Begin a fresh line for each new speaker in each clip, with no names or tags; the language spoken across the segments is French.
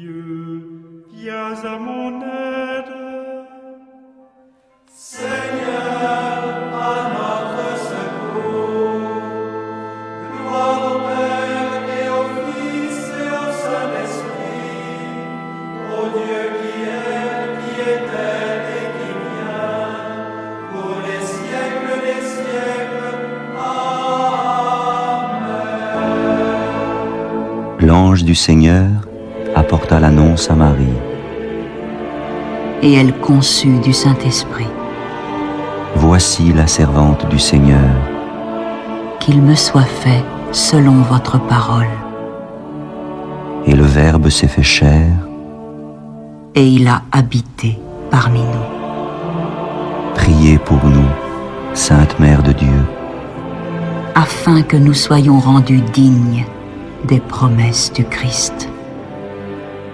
Dieu, viens à mon aide.
Seigneur, à notre secours. Gloire au Père et au Fils et au Saint-Esprit, au Dieu qui était et qui vient, pour les siècles des siècles. Amen.
L'ange du Seigneur apporta l'annonce à Marie.
Et elle conçut du Saint-Esprit.
Voici la servante du Seigneur.
Qu'il me soit fait selon votre parole.
Et le Verbe s'est fait chair.
Et il a habité parmi nous.
Priez pour nous, Sainte Mère de Dieu,
Afin que nous soyons rendus dignes des promesses du Christ.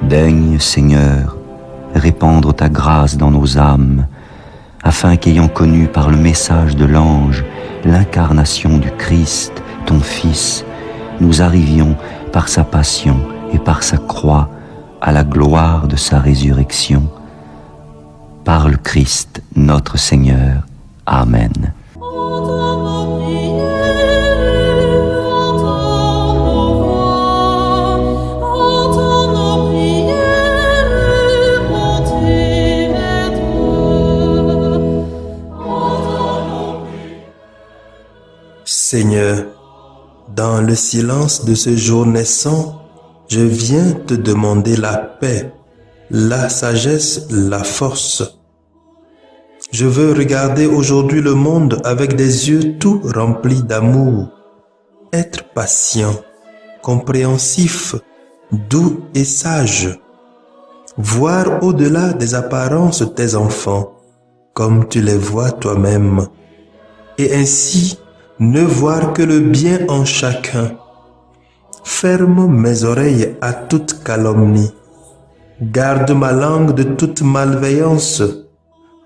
Daigne, Seigneur, répandre ta grâce dans nos âmes, afin qu'ayant connu par le message de l'ange l'incarnation du Christ, ton Fils, nous arrivions par sa passion et par sa croix à la gloire de sa résurrection. Par le Christ notre Seigneur. Amen.
Seigneur, dans le silence de ce jour naissant, je viens te demander la paix, la sagesse, la force. Je veux regarder aujourd'hui le monde avec des yeux tout remplis d'amour, être patient, compréhensif, doux et sage, voir au-delà des apparences tes enfants, comme tu les vois toi-même, et ainsi ne voir que le bien en chacun. Ferme mes oreilles à toute calomnie. Garde ma langue de toute malveillance.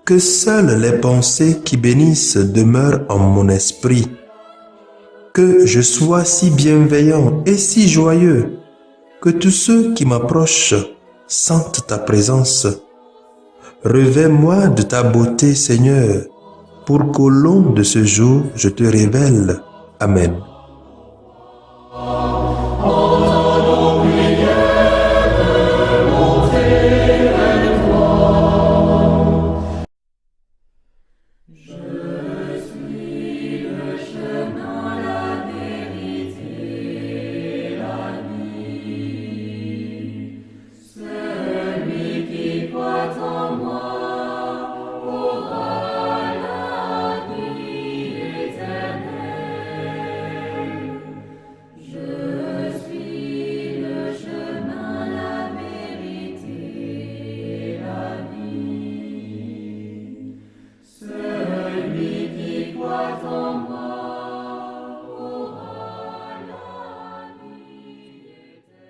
Que seules les pensées qui bénissent demeurent en mon esprit. Que je sois si bienveillant et si joyeux que tous ceux qui m'approchent sentent ta présence. Revêt-moi de ta beauté, Seigneur, pour qu'au long de ce jour, je te révèle. Amen.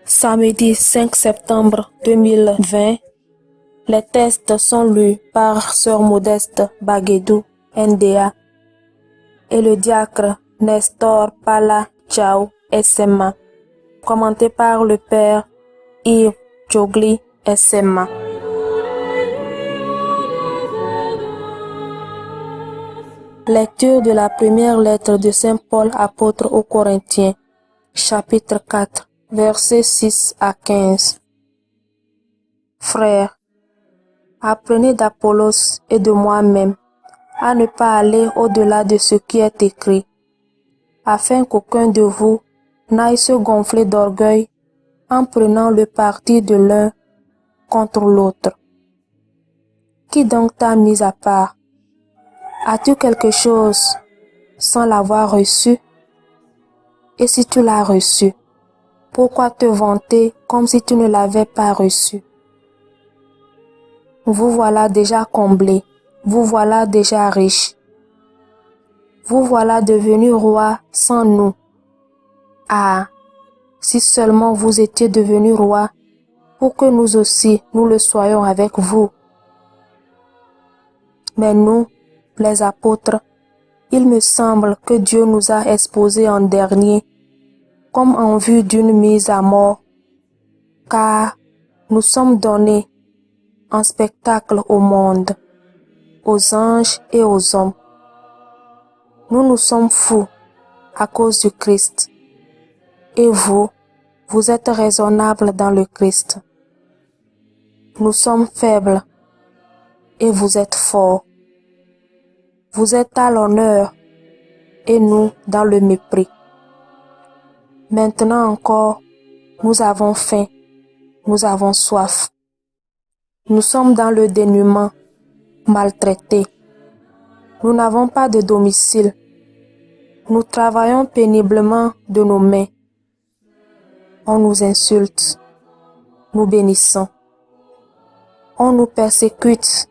Samedi 5 septembre 2020, les textes sont lus par Sœur Modeste Baguedou, NDA, et le diacre Nestor Pala Chao, SMA, commenté par le Père Yves Jogli, SMA. Lecture de la première lettre de Saint Paul apôtre aux Corinthiens, chapitre 4, versets 6 à 15. Frères, apprenez d'Apollos et de moi-même à ne pas aller au-delà de ce qui est écrit, afin qu'aucun de vous n'aille se gonfler d'orgueil en prenant le parti de l'un contre l'autre. Qui donc t'a mis à part? As-tu quelque chose sans l'avoir reçu? Et si tu l'as reçu, pourquoi te vanter comme si tu ne l'avais pas reçu? Vous voilà déjà comblés, vous voilà déjà riches. Vous voilà devenus rois sans nous. Ah, si seulement vous étiez devenus rois, pour que nous aussi nous le soyons avec vous. Mais nous, les apôtres, il me semble que Dieu nous a exposés en dernier, comme en vue d'une mise à mort, car Nous sommes donnés en spectacle au monde, aux anges et aux hommes. Nous sommes fous à cause du Christ. Et vous, vous êtes raisonnables dans le Christ. Nous sommes faibles et vous êtes forts. Vous êtes à l'honneur et nous dans le mépris. Maintenant encore, nous avons faim, nous avons soif. Nous sommes dans le dénuement, maltraités. Nous n'avons pas de domicile. Nous travaillons péniblement de nos mains. On nous insulte. Nous bénissons. On nous persécute.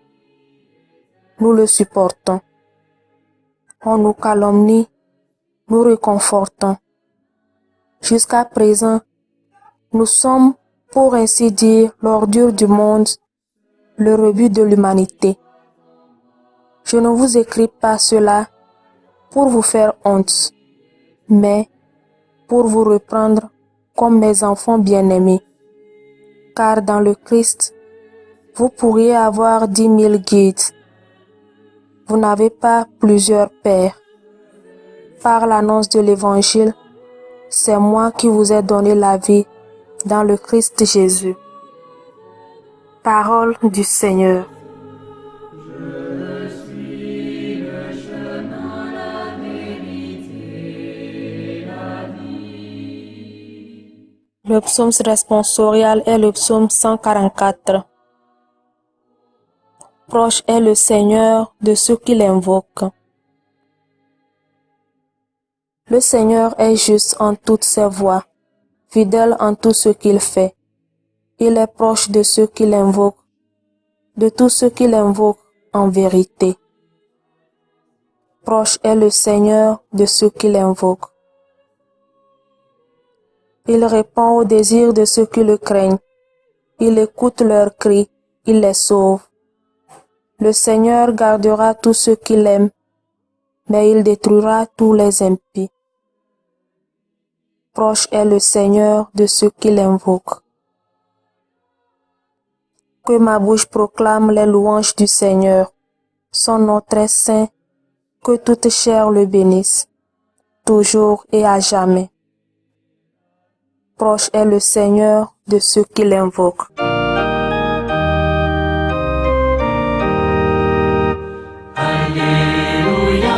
Nous le supportons. On nous calomnie. Nous réconfortons. Jusqu'à présent, nous sommes, pour ainsi dire, l'ordure du monde, le rebut de l'humanité. Je ne vous écris pas cela pour vous faire honte, mais pour vous reprendre comme mes enfants bien-aimés. Car dans le Christ, vous pourriez avoir 10 000 guides. Vous n'avez pas plusieurs pères. Par l'annonce de l'Évangile, c'est moi qui vous ai donné la vie dans le Christ Jésus. Parole du Seigneur. Le psaume responsorial est le psaume 144. Proche est le Seigneur de ceux qui l'invoquent. Le Seigneur est juste en toutes ses voies, fidèle en tout ce qu'il fait. Il est proche de ceux qui l'invoquent, de tous ceux qui l'invoquent en vérité. Proche est le Seigneur de ceux qui l'invoquent. Il répond aux désirs de ceux qui le craignent. Il écoute leurs cris, il les sauve. Le Seigneur gardera tous ceux qui l'aiment, mais il détruira tous les impies. Proche est le Seigneur de ceux qui l'invoquent. Que ma bouche proclame les louanges du Seigneur. Son nom très saint, que toute chair le bénisse, toujours et à jamais. Proche est le Seigneur de ceux qui l'invoquent.
Alléluia,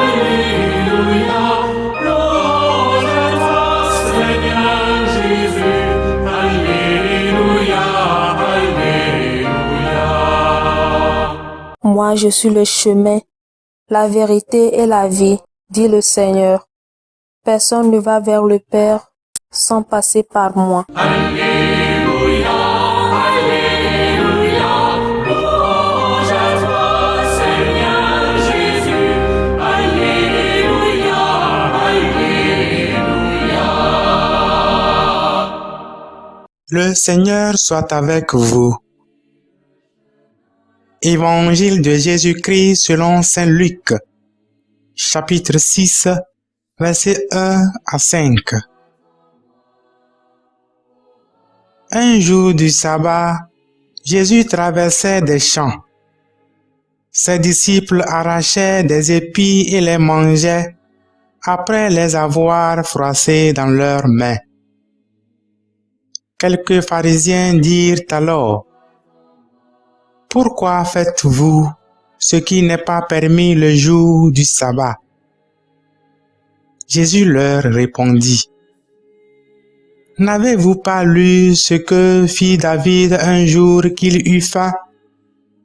Alléluia, louange à toi, Seigneur Jésus. Alléluia, Alléluia.
Moi, je suis le chemin, la vérité et la vie, dit le Seigneur. Personne ne va vers le Père sans passer par moi.
Alléluia, Alléluia, louange à toi, Seigneur Jésus. Alléluia, Alléluia.
Le Seigneur soit avec vous. Évangile de Jésus-Christ selon Saint Luc, chapitre 6, versets 1 à 5. Un jour du sabbat, Jésus traversait des champs. Ses disciples arrachaient des épis et les mangeaient après les avoir froissés dans leurs mains. Quelques pharisiens dirent alors: « Pourquoi faites-vous ce qui n'est pas permis le jour du sabbat ?» Jésus leur répondit: « N'avez-vous pas lu ce que fit David un jour qu'il eut faim,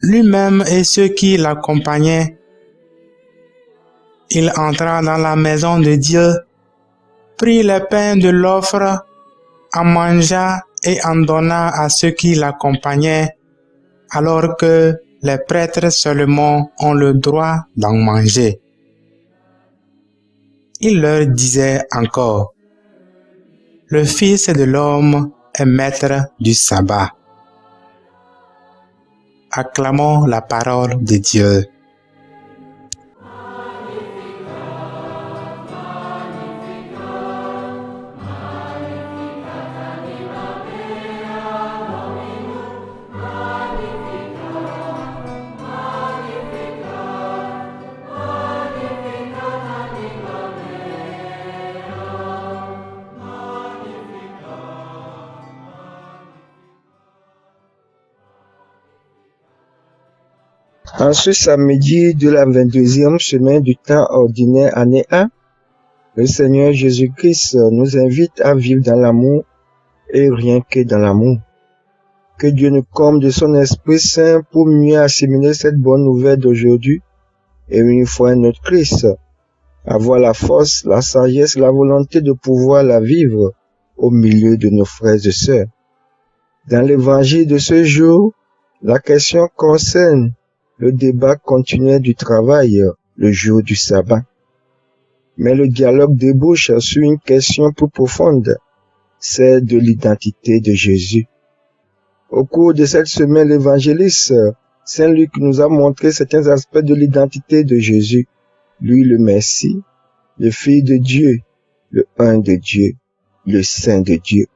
lui-même et ceux qui l'accompagnaient? Il entra dans la maison de Dieu, prit le pain de l'offre, en mangea et en donna à ceux qui l'accompagnaient, alors que les prêtres seulement ont le droit d'en manger. » Il leur disait encore: « Le Fils de l'homme est maître du sabbat. » Acclamons la parole de Dieu.
En ce samedi de la 22e semaine du temps ordinaire année A, le Seigneur Jésus-Christ nous invite à vivre dans l'amour et rien que dans l'amour. Que Dieu nous comble de son Esprit Saint pour mieux assimiler cette bonne nouvelle d'aujourd'hui et une fois notre Christ, avoir la force, la sagesse, la volonté de pouvoir la vivre au milieu de nos frères et sœurs. Dans l'évangile de ce jour, la question concerne le débat continuel du travail le jour du sabbat. Mais le dialogue débouche sur une question plus profonde, celle de l'identité de Jésus. Au cours de cette semaine, l'évangéliste Saint Luc nous a montré certains aspects de l'identité de Jésus, lui le Messie, le Fils de Dieu, le un de Dieu, le Saint de Dieu.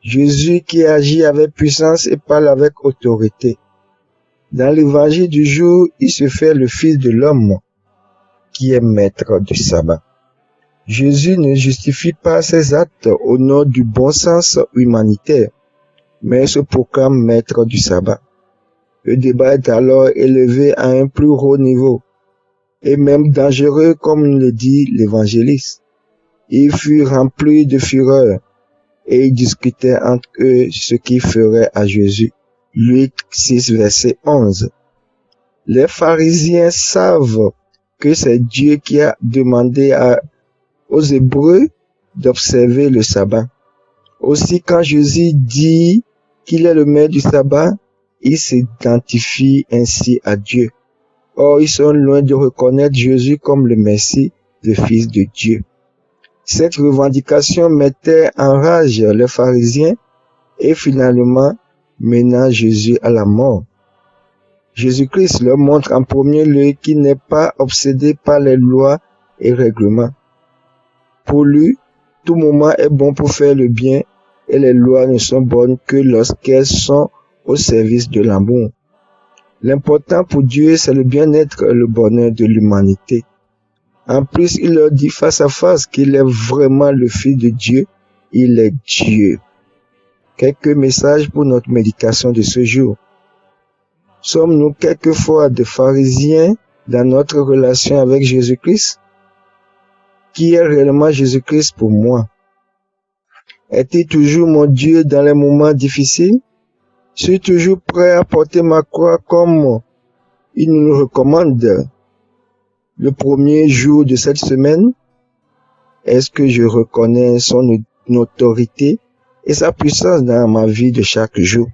Jésus qui agit avec puissance et parle avec autorité. Dans l'évangile du jour, il se fait le Fils de l'homme, qui est maître du sabbat. Jésus ne justifie pas ses actes au nom du bon sens humanitaire, mais se proclame maître du sabbat. Le débat est alors élevé à un plus haut niveau, et même dangereux comme le dit l'évangéliste. Ils furent remplis de fureur, et ils discutaient entre eux ce qu'ils feraient à Jésus. Luc 6, verset 11. Les pharisiens savent que c'est Dieu qui a demandé aux Hébreux d'observer le sabbat. Aussi, quand Jésus dit qu'il est le maître du sabbat, il s'identifie ainsi à Dieu. Or, ils sont loin de reconnaître Jésus comme le Messie, le Fils de Dieu. Cette revendication mettait en rage les pharisiens et finalement mena Jésus à la mort. Jésus-Christ leur montre en premier lieu qu'il n'est pas obsédé par les lois et règlements. Pour lui, tout moment est bon pour faire le bien et les lois ne sont bonnes que lorsqu'elles sont au service de l'amour. L'important pour Dieu, c'est le bien-être et le bonheur de l'humanité. En plus, il leur dit face à face qu'il est vraiment le Fils de Dieu, il est Dieu. Quelques messages pour notre méditation de ce jour. Sommes-nous quelquefois des pharisiens dans notre relation avec Jésus-Christ? Qui est réellement Jésus-Christ pour moi? Est-il toujours mon Dieu dans les moments difficiles? Suis-je toujours prêt à porter ma croix comme il nous recommande le premier jour de cette semaine? Est-ce que je reconnais son autorité et sa puissance dans ma vie de chaque jour?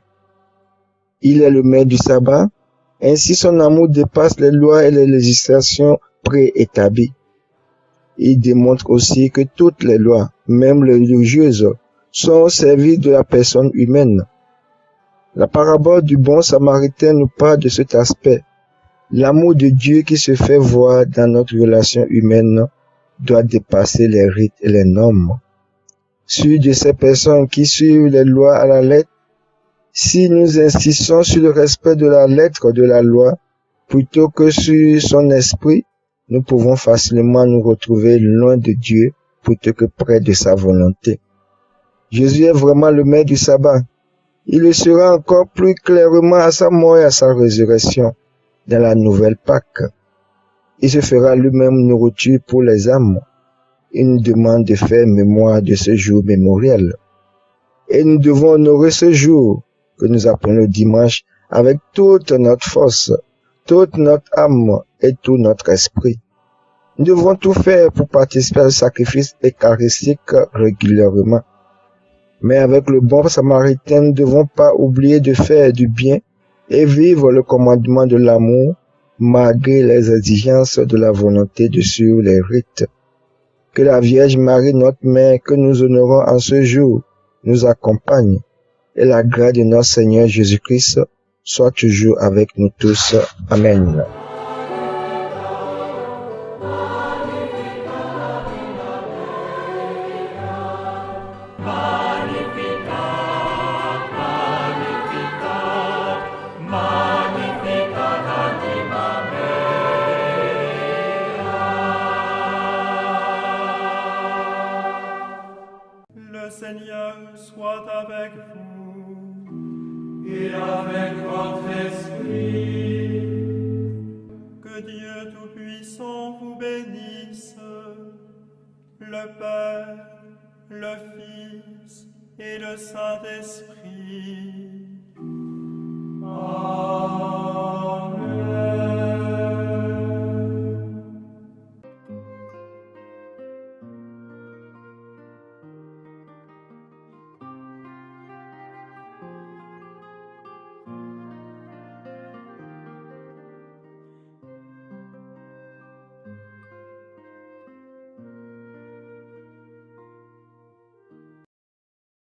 Il est le maître du sabbat, ainsi son amour dépasse les lois et les législations préétablies. Il démontre aussi que toutes les lois, même les religieuses, sont au service de la personne humaine. La parabole du bon samaritain nous parle de cet aspect. L'amour de Dieu qui se fait voir dans notre relation humaine doit dépasser les rites et les normes. Sûr de ces personnes qui suivent les lois à la lettre, si nous insistons sur le respect de la lettre de la loi plutôt que sur son esprit, nous pouvons facilement nous retrouver loin de Dieu plutôt que près de sa volonté. Jésus est vraiment le maître du sabbat. Il le sera encore plus clairement à sa mort et à sa résurrection dans la nouvelle Pâque. Il se fera lui-même nourriture pour les âmes. Il nous demande de faire mémoire de ce jour mémoriel. Et nous devons honorer ce jour que nous appelons le dimanche avec toute notre force, toute notre âme et tout notre esprit. Nous devons tout faire pour participer au sacrifice eucharistique régulièrement. Mais avec le bon samaritain, nous ne devons pas oublier de faire du bien et vivre le commandement de l'amour malgré les exigences de la volonté de suivre les rites. Que la Vierge Marie, notre Mère, que nous honorons en ce jour, nous accompagne et la grâce de notre Seigneur Jésus-Christ soit toujours avec nous tous. Amen.
Le Seigneur soit avec vous.
Et avec votre esprit.
le Père, le Fils et le Saint-Esprit.